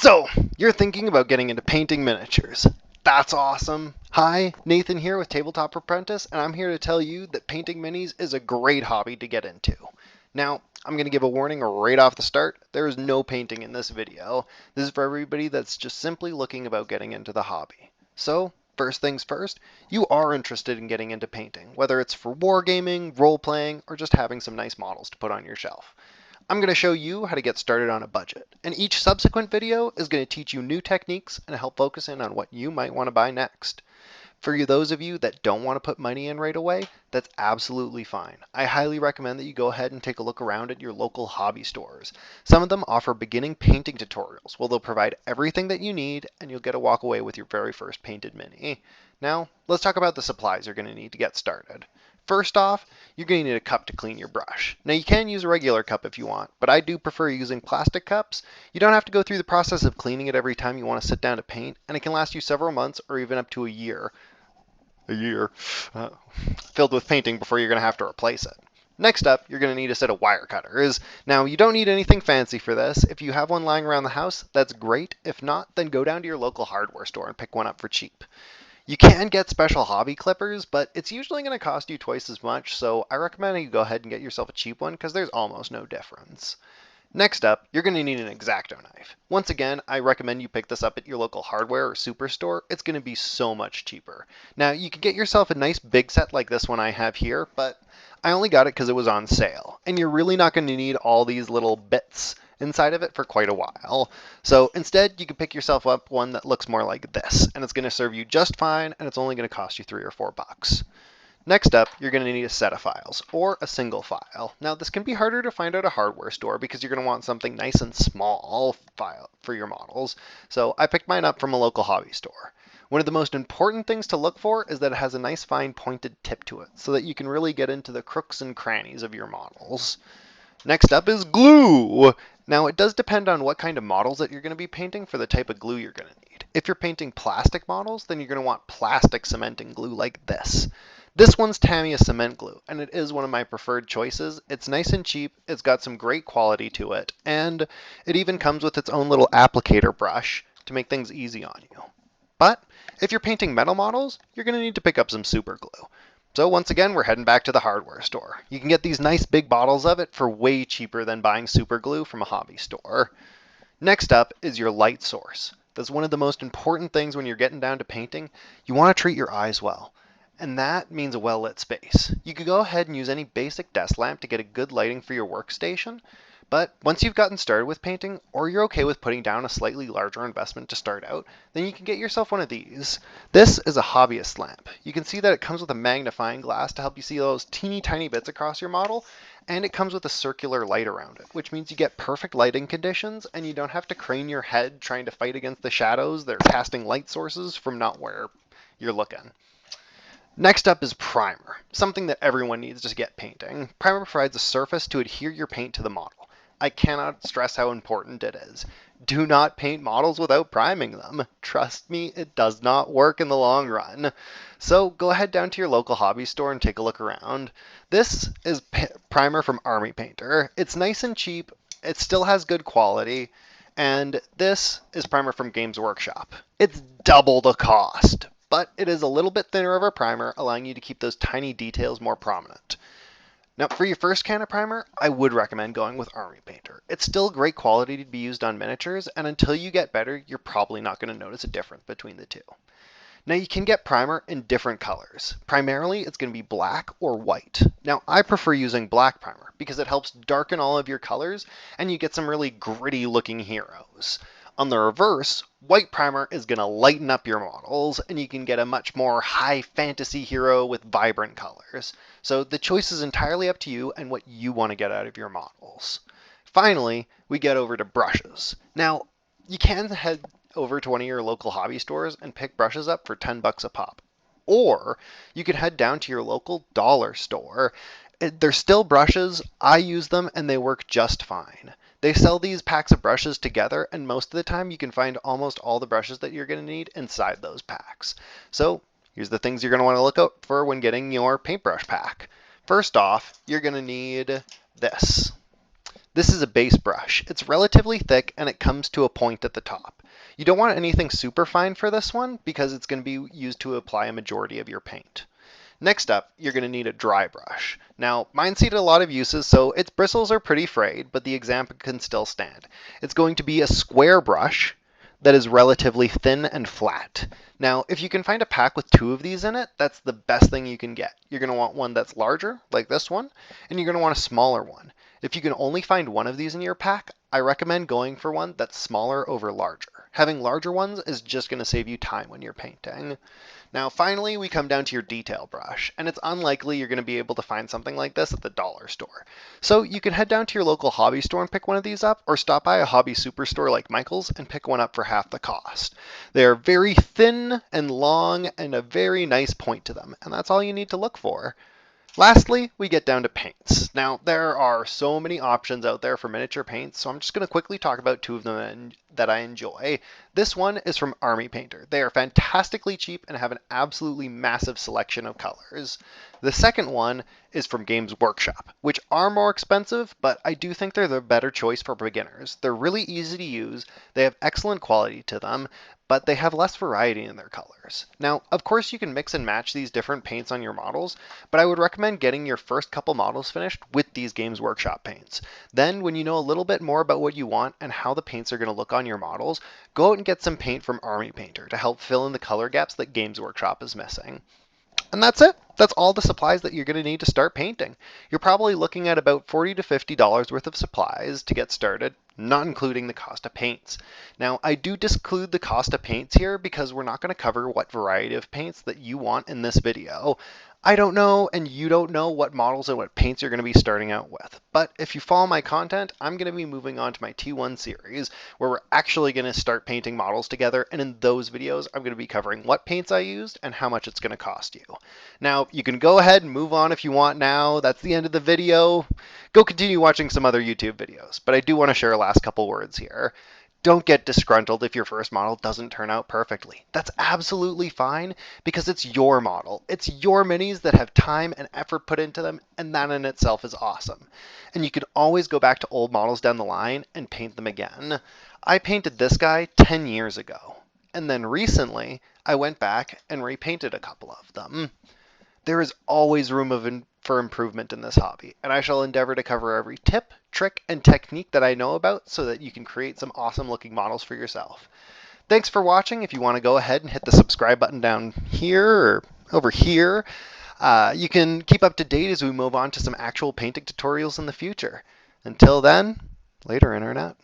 So, you're thinking about getting into painting miniatures. That's awesome. Hi, Nathan here with Tabletop Apprentice, and I'm here to tell you that painting minis is a great hobby to get into. Now, I'm going to give a warning right off the start. There is no painting in this video. This is for everybody that's just simply looking about getting into the hobby. So, first things first, you are interested in getting into painting, whether it's for wargaming, role-playing, or just having some nice models to put on your shelf. I'm going to show you how to get started on a budget, and each subsequent video is going to teach you new techniques and help focus in on what you might want to buy next. For those of you that don't want to put money in right away, that's absolutely fine. I highly recommend that you go ahead and take a look around at your local hobby stores. Some of them offer beginning painting tutorials where they'll provide everything that you need and you'll get to walk away with your very first painted mini. Now, let's talk about the supplies you're going to need to get started. First off, you're going to need a cup to clean your brush. Now you can use a regular cup if you want, but I do prefer using plastic cups. You don't have to go through the process of cleaning it every time you want to sit down to paint, and it can last you several months or even up to a year filled with painting before you're going to have to replace it. Next up, you're going to need a set of wire cutters. Now, you don't need anything fancy for this. If you have one lying around the house, that's great. If not, then go down to your local hardware store and pick one up for cheap. You can get special hobby clippers, but it's usually going to cost you twice as much, so I recommend you go ahead and get yourself a cheap one because there's almost no difference. Next up, you're going to need an X-Acto knife. Once again, I recommend you pick this up at your local hardware or superstore. It's going to be so much cheaper. Now, you can get yourself a nice big set like this one I have here, but I only got it because it was on sale. And you're really not going to need all these little bits inside of it for quite a while. So instead, you can pick yourself up one that looks more like this, and it's going to serve you just fine, and it's only going to cost you $3 or $4. Next up, you're going to need a set of files, or a single file. Now, this can be harder to find at a hardware store because you're going to want something nice and small file for your models. So I picked mine up from a local hobby store. One of the most important things to look for is that it has a nice fine pointed tip to it so that you can really get into the crooks and crannies of your models. Next up is glue. Now, it does depend on what kind of models that you're going to be painting for the type of glue you're going to need. If you're painting plastic models, then you're going to want plastic cementing glue like this. This one's Tamiya cement glue, and it is one of my preferred choices. It's nice and cheap, it's got some great quality to it, and it even comes with its own little applicator brush to make things easy on you. But if you're painting metal models, you're going to need to pick up some super glue. So once again, we're heading back to the hardware store. You can get these nice big bottles of it for way cheaper than buying super glue from a hobby store. Next up is your light source. That's one of the most important things when you're getting down to painting. You want to treat your eyes well. And that means a well-lit space. You could go ahead and use any basic desk lamp to get a good lighting for your workstation, but once you've gotten started with painting, or you're okay with putting down a slightly larger investment to start out, then you can get yourself one of these. This is a hobbyist lamp. You can see that it comes with a magnifying glass to help you see those teeny tiny bits across your model, and it comes with a circular light around it, which means you get perfect lighting conditions and you don't have to crane your head trying to fight against the shadows that are casting light sources from not where you're looking. Next up is primer, something that everyone needs to get painting. Primer provides a surface to adhere your paint to the model. I cannot stress how important it is. Do not paint models without priming them. Trust me, it does not work in the long run. So go ahead down to your local hobby store and take a look around. This is primer from Army Painter. It's nice and cheap, it still has good quality, and this is primer from Games Workshop. It's double the cost, but it is a little bit thinner of a primer, allowing you to keep those tiny details more prominent. Now, for your first can of primer, I would recommend going with Army Painter. It's still great quality to be used on miniatures, and until you get better, you're probably not going to notice a difference between the two. Now, you can get primer in different colors. Primarily, it's going to be black or white. Now, I prefer using black primer because it helps darken all of your colors, and you get some really gritty looking heroes. On the reverse, white primer is going to lighten up your models, and you can get a much more high fantasy hero with vibrant colors. So the choice is entirely up to you and what you want to get out of your models. Finally, we get over to brushes. Now, you can head over to one of your local hobby stores and pick brushes up for $10 a pop. Or you could head down to your local dollar store. They're still brushes. I use them and they work just fine. They sell these packs of brushes together, and most of the time you can find almost all the brushes that you're going to need inside those packs. So here's the things you're going to want to look out for when getting your paintbrush pack. First off, you're going to need this. This is a base brush. It's relatively thick and it comes to a point at the top. You don't want anything super fine for this one because it's going to be used to apply a majority of your paint. Next up, you're going to need a dry brush. Now, mine's seen a lot of uses, so its bristles are pretty frayed, but the example can still stand. It's going to be a square brush that is relatively thin and flat. Now, if you can find a pack with 2 of these in it, that's the best thing you can get. You're going to want one that's larger, like this one, and you're going to want a smaller one. If you can only find one of these in your pack, I recommend going for one that's smaller over larger. Having larger ones is just going to save you time when you're painting. Now, finally, we come down to your detail brush, and it's unlikely you're going to be able to find something like this at the dollar store. So you can head down to your local hobby store and pick one of these up, or stop by a hobby superstore like Michael's and pick one up for half the cost. They are very thin and long and a very nice point to them, and that's all you need to look for. Lastly, we get down to paints. Now, there are so many options out there for miniature paints, so I'm just going to quickly talk about 2 of them that I enjoy. This one is from Army Painter. They are fantastically cheap and have an absolutely massive selection of colors. The second one is from Games Workshop, which are more expensive, but I do think they're the better choice for beginners. They're really easy to use, they have excellent quality to them, but they have less variety in their colors. Now, of course, you can mix and match these different paints on your models, but I would recommend getting your first couple models finished with these Games Workshop paints. Then, when you know a little bit more about what you want and how the paints are going to look on your models, go out and get some paint from Army Painter to help fill in the color gaps that Games Workshop is missing. And that's it. That's all the supplies that you're going to need to start painting. You're probably looking at about $40 to $50 worth of supplies to get started, not including the cost of paints. Now, I do disclude the cost of paints here because we're not going to cover what variety of paints that you want in this video. I don't know, and you don't know what models and what paints you're going to be starting out with. But if you follow my content, I'm going to be moving on to my T1 series, where we're actually going to start painting models together, and in those videos, I'm going to be covering what paints I used and how much it's going to cost you. Now, you can go ahead and move on if you want now. That's the end of the video. Go continue watching some other YouTube videos, but I do want to share a last couple words here. Don't get disgruntled if your first model doesn't turn out perfectly. That's absolutely fine because it's your model. It's your minis that have time and effort put into them, and that in itself is awesome. And you can always go back to old models down the line and paint them again. I painted this guy 10 years ago, and then recently I went back and repainted a couple of them. There is always room for improvement in this hobby, and I shall endeavor to cover every tip, trick, and technique that I know about so that you can create some awesome looking models for yourself. Thanks for watching. If you want to go ahead and hit the subscribe button down here or over here, you can keep up to date as we move on to some actual painting tutorials in the future. Until then, later, Internet.